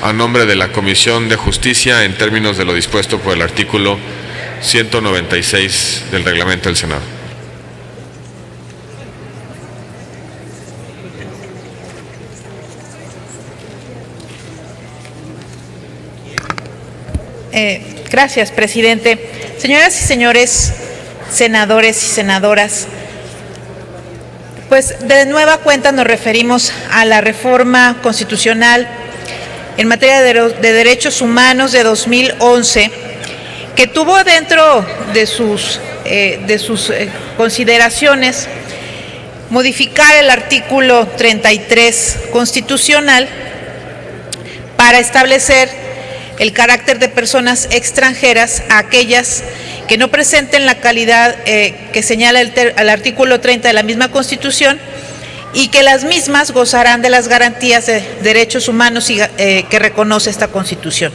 a nombre de la Comisión de Justicia en términos de lo dispuesto por el artículo 196 del reglamento del Senado. Gracias, presidente. Señoras y señores senadores y senadoras, pues de nueva cuenta nos referimos a la reforma constitucional en materia de derechos humanos de 2011, que tuvo dentro de sus consideraciones modificar el artículo 33 constitucional para establecer el carácter de personas extranjeras a aquellas que no presenten la calidad que señala el artículo 30 de la misma Constitución y que las mismas gozarán de las garantías de derechos humanos que reconoce esta Constitución.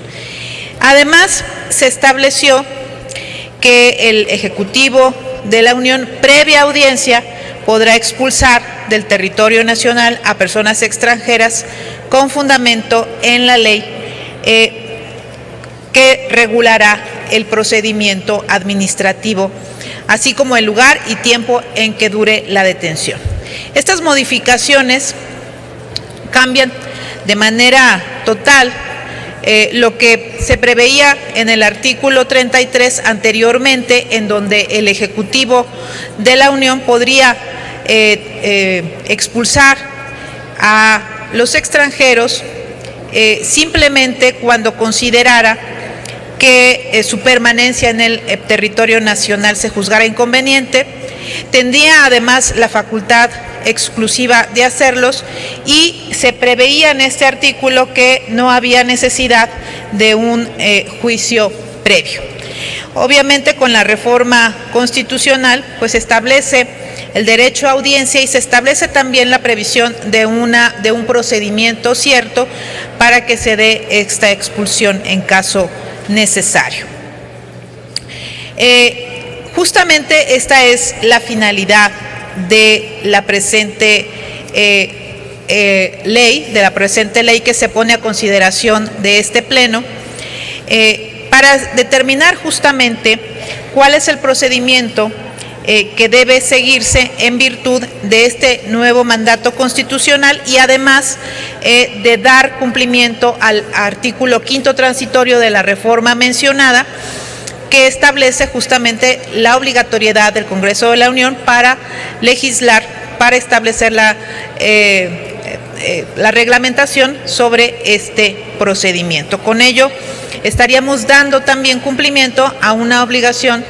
Además, se estableció que el Ejecutivo de la Unión, previa audiencia, podrá expulsar del territorio nacional a personas extranjeras con fundamento en la ley que regulará el procedimiento administrativo, así como el lugar y tiempo en que dure la detención. Estas modificaciones cambian de manera total lo que se preveía en el artículo 33 anteriormente, en donde el Ejecutivo de la Unión podría expulsar a los extranjeros simplemente cuando considerara que su permanencia en el territorio nacional se juzgara inconveniente. Tendría además la facultad exclusiva de hacerlos y se preveía en este artículo que no había necesidad de un juicio previo. Obviamente, con la reforma constitucional pues se establece el derecho a audiencia y se establece también la previsión de un procedimiento cierto para que se dé esta expulsión en caso necesario. Justamente esta es la finalidad de la presente ley que se pone a consideración de este Pleno, para determinar justamente cuál es el procedimiento que debe seguirse en virtud de este nuevo mandato constitucional y además de dar cumplimiento al artículo 5º transitorio de la reforma mencionada, que establece justamente la obligatoriedad del Congreso de la Unión para legislar, para establecer la reglamentación sobre este procedimiento. Con ello estaríamos dando también cumplimiento a una obligación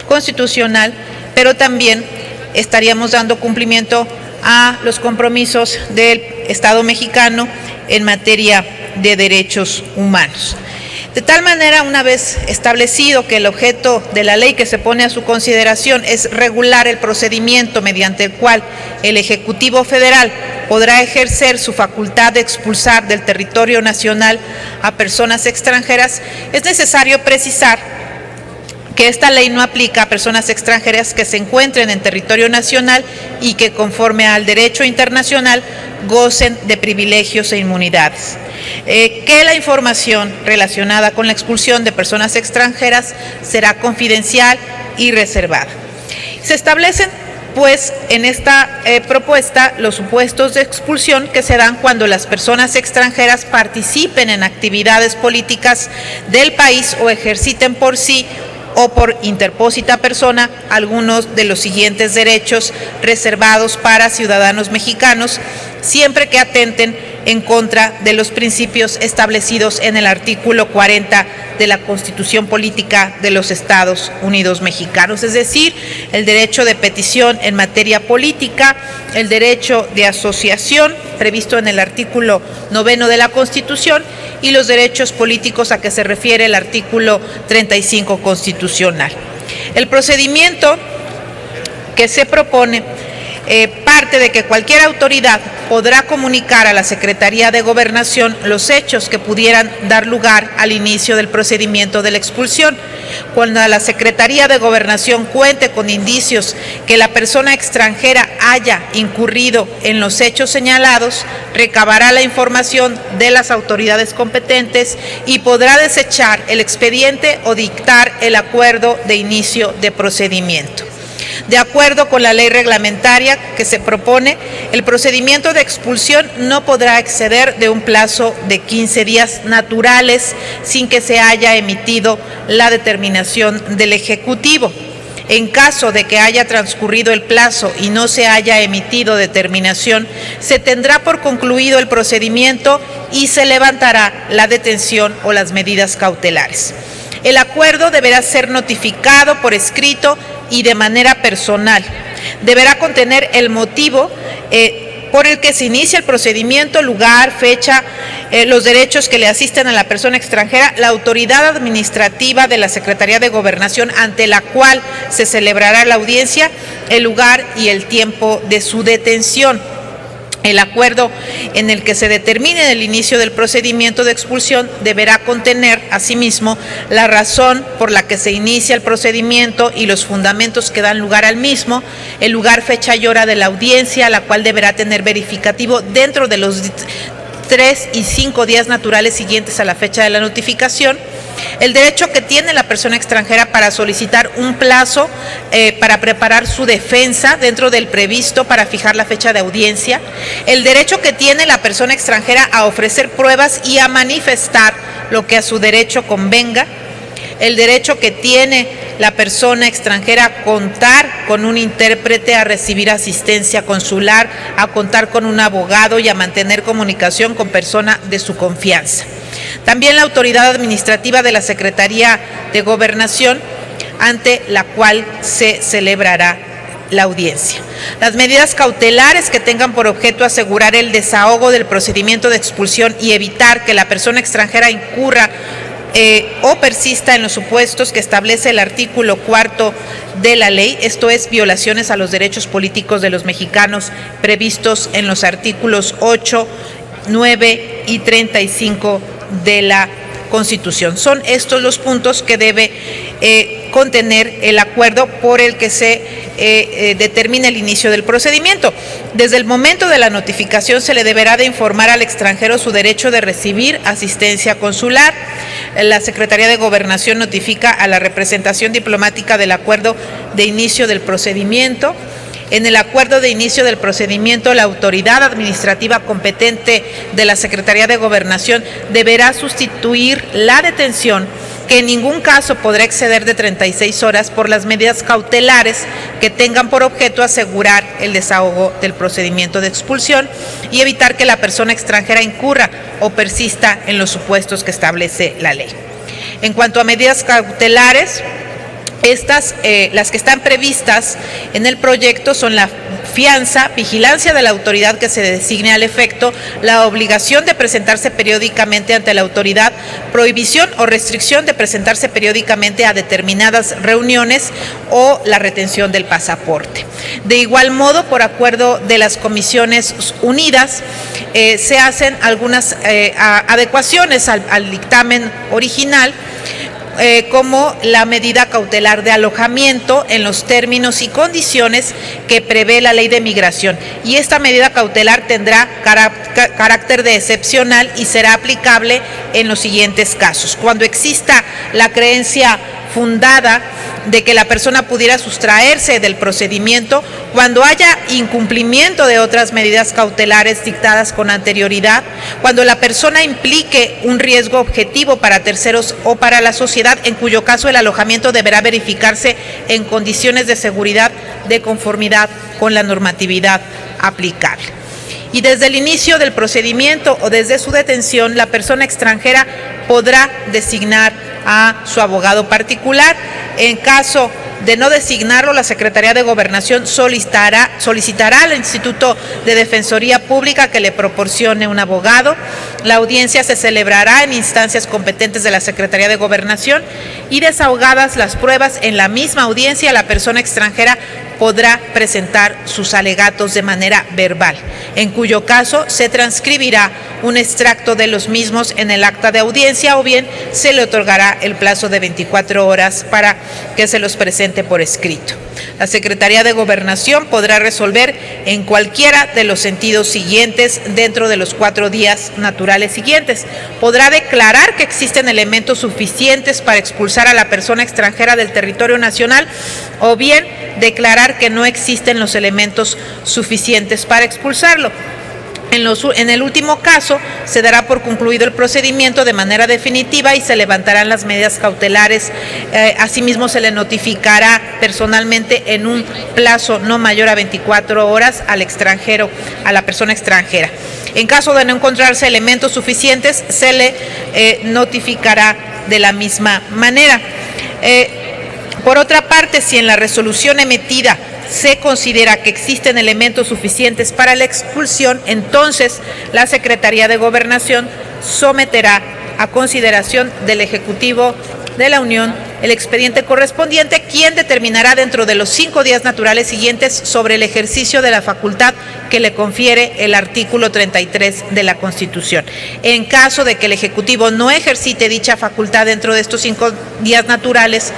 constitucional, pero también estaríamos dando cumplimiento a los compromisos del Estado mexicano en materia de derechos humanos. De tal manera, una vez establecido que el objeto de la ley que se pone a su consideración es regular el procedimiento mediante el cual el Ejecutivo Federal podrá ejercer su facultad de expulsar del territorio nacional a personas extranjeras, es necesario precisar que esta ley no aplica a personas extranjeras que se encuentren en territorio nacional y que, conforme al derecho internacional, gocen de privilegios e inmunidades. Que la información relacionada con la expulsión de personas extranjeras será confidencial y reservada. Se establecen, pues, en esta propuesta los supuestos de expulsión que se dan cuando las personas extranjeras participen en actividades políticas del país o ejerciten por sí o por interpósita persona algunos de los siguientes derechos reservados para ciudadanos mexicanos, siempre que atenten en contra de los principios establecidos en el artículo 40 de la Constitución Política de los Estados Unidos Mexicanos, es decir, el derecho de petición en materia política, el derecho de asociación previsto en el artículo 9 de la Constitución y los derechos políticos a que se refiere el artículo 35 constitucional. El procedimiento que se propone parte de que cualquier autoridad podrá comunicar a la Secretaría de Gobernación los hechos que pudieran dar lugar al inicio del procedimiento de la expulsión. Cuando la Secretaría de Gobernación cuente con indicios que la persona extranjera haya incurrido en los hechos señalados, recabará la información de las autoridades competentes y podrá desechar el expediente o dictar el acuerdo de inicio de procedimiento. De acuerdo con la ley reglamentaria que se propone, el procedimiento de expulsión no podrá exceder de un plazo de 15 días naturales sin que se haya emitido la determinación del Ejecutivo. En caso de que haya transcurrido el plazo y no se haya emitido determinación, se tendrá por concluido el procedimiento y se levantará la detención o las medidas cautelares. El acuerdo deberá ser notificado por escrito y de manera personal. Deberá contener el motivo por el que se inicia el procedimiento, lugar, fecha, los derechos que le asisten a la persona extranjera, la autoridad administrativa de la Secretaría de Gobernación ante la cual se celebrará la audiencia, el lugar y el tiempo de su detención. El acuerdo en el que se determine el inicio del procedimiento de expulsión deberá contener, asimismo, la razón por la que se inicia el procedimiento y los fundamentos que dan lugar al mismo, el lugar, fecha y hora de la audiencia, la cual deberá tener verificativo dentro de los 3 y 5 días naturales siguientes a la fecha de la notificación, el derecho que tiene la persona extranjera para solicitar un plazo para preparar su defensa dentro del previsto para fijar la fecha de audiencia, el derecho que tiene la persona extranjera a ofrecer pruebas y a manifestar lo que a su derecho convenga, el derecho que tiene la persona extranjera a contar con un intérprete, a recibir asistencia consular, a contar con un abogado y a mantener comunicación con persona de su confianza. También la autoridad administrativa de la Secretaría de Gobernación, ante la cual se celebrará la audiencia. Las medidas cautelares que tengan por objeto asegurar el desahogo del procedimiento de expulsión y evitar que la persona extranjera incurra o persista en los supuestos que establece el artículo 4 de la ley, esto es, violaciones a los derechos políticos de los mexicanos previstos en los artículos 8, 9 y 35 de la Constitución. Son estos los puntos que debe contener el acuerdo por el que se determine el inicio del procedimiento. Desde el momento de la notificación se le deberá de informar al extranjero su derecho de recibir asistencia consular. La Secretaría de Gobernación notifica a la representación diplomática del acuerdo de inicio del procedimiento. En el acuerdo de inicio del procedimiento, la autoridad administrativa competente de la Secretaría de Gobernación deberá sustituir la detención, que en ningún caso podrá exceder de 36 horas, por las medidas cautelares que tengan por objeto asegurar el desahogo del procedimiento de expulsión y evitar que la persona extranjera incurra o persista en los supuestos que establece la ley. En cuanto a medidas cautelares, estas, las que están previstas en el proyecto son la fianza, vigilancia de la autoridad que se designe al efecto, la obligación de presentarse periódicamente ante la autoridad, prohibición o restricción de presentarse periódicamente a determinadas reuniones o la retención del pasaporte. De igual modo, por acuerdo de las Comisiones Unidas, se hacen algunas adecuaciones al dictamen original, como la medida cautelar de alojamiento en los términos y condiciones que prevé la Ley de Migración. Y esta medida cautelar tendrá carácter de excepcional y será aplicable en los siguientes casos: cuando exista la creencia fundada de que la persona pudiera sustraerse del procedimiento, cuando haya incumplimiento de otras medidas cautelares dictadas con anterioridad, cuando la persona implique un riesgo objetivo para terceros o para la sociedad, en cuyo caso el alojamiento deberá verificarse en condiciones de seguridad de conformidad con la normatividad aplicable. Y desde el inicio del procedimiento o desde su detención, la persona extranjera podrá designar a su abogado particular. En caso de no designarlo, la Secretaría de Gobernación solicitará al Instituto de Defensoría Pública que le proporcione un abogado. La audiencia se celebrará en instancias competentes de la Secretaría de Gobernación y desahogadas las pruebas en la misma audiencia, la persona extranjera podrá presentar sus alegatos de manera verbal, en cuyo caso se transcribirá un extracto de los mismos en el acta de audiencia o bien se le otorgará el plazo de 24 horas para que se los presente por escrito. La Secretaría de Gobernación podrá resolver en cualquiera de los sentidos siguientes dentro de los 4 días naturales siguientes. Podrá declarar que existen elementos suficientes para expulsar a la persona extranjera del territorio nacional o bien declarar que no existen los elementos suficientes para expulsarlo. En el último caso, se dará por concluido el procedimiento de manera definitiva y se levantarán las medidas cautelares. Asimismo, se le notificará personalmente en un plazo no mayor a 24 horas al extranjero, a la persona extranjera. En caso de no encontrarse elementos suficientes, se le notificará de la misma manera. Por otra parte, si en la resolución emitida se considera que existen elementos suficientes para la expulsión, entonces la Secretaría de Gobernación someterá a consideración del Ejecutivo de la Unión el expediente correspondiente, quien determinará dentro de los 5 días naturales siguientes sobre el ejercicio de la facultad que le confiere el artículo 33 de la Constitución. En caso de que el Ejecutivo no ejercite dicha facultad dentro de estos 5 días naturales,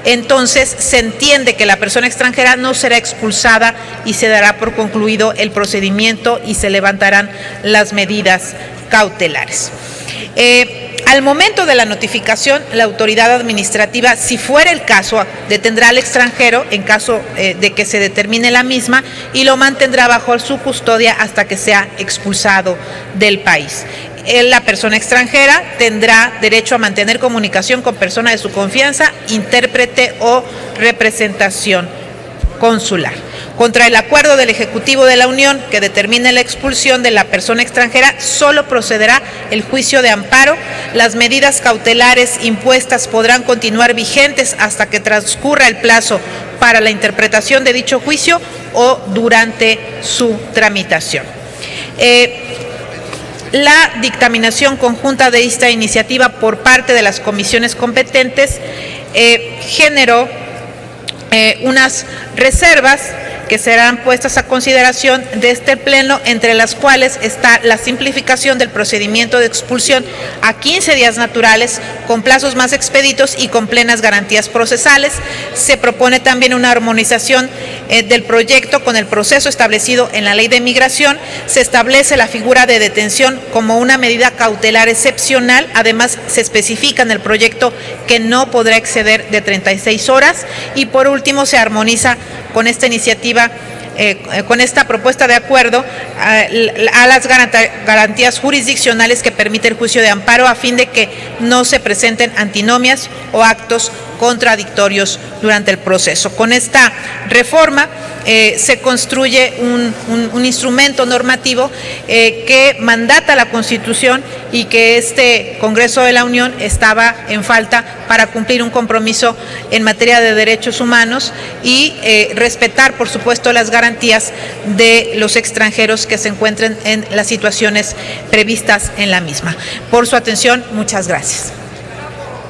entonces se entiende que la persona extranjera no será expulsada y se dará por concluido el procedimiento y se levantarán las medidas cautelares. Al momento de la notificación, la autoridad administrativa, si fuera el caso, detendrá al extranjero en caso de que se determine la misma y lo mantendrá bajo su custodia hasta que sea expulsado del país. La persona extranjera tendrá derecho a mantener comunicación con persona de su confianza, intérprete o representación consular. Contra el acuerdo del Ejecutivo de la Unión que determine la expulsión de la persona extranjera, solo procederá el juicio de amparo. Las medidas cautelares impuestas podrán continuar vigentes hasta que transcurra el plazo para la interpretación de dicho juicio o durante su tramitación. La dictaminación conjunta de esta iniciativa por parte de las comisiones competentes generó unas reservas que serán puestas a consideración de este Pleno, entre las cuales está la simplificación del procedimiento de expulsión a 15 días naturales, con plazos más expeditos y con plenas garantías procesales. Se propone también una armonización del proyecto con el proceso establecido en la Ley de Migración. Se establece la figura de detención como una medida cautelar excepcional. Además, se especifica en el proyecto que no podrá exceder de 36 horas. Y por último, se armoniza con esta iniciativa, con esta propuesta de acuerdo, a las garantías jurisdiccionales que permite el juicio de amparo a fin de que no se presenten antinomias o actos contradictorios durante el proceso. Con esta reforma se construye un instrumento normativo que mandata la Constitución y que este Congreso de la Unión estaba en falta para cumplir un compromiso en materia de derechos humanos y respetar, por supuesto, las garantías de los extranjeros que se encuentren en las situaciones previstas en la misma. Por su atención, muchas gracias.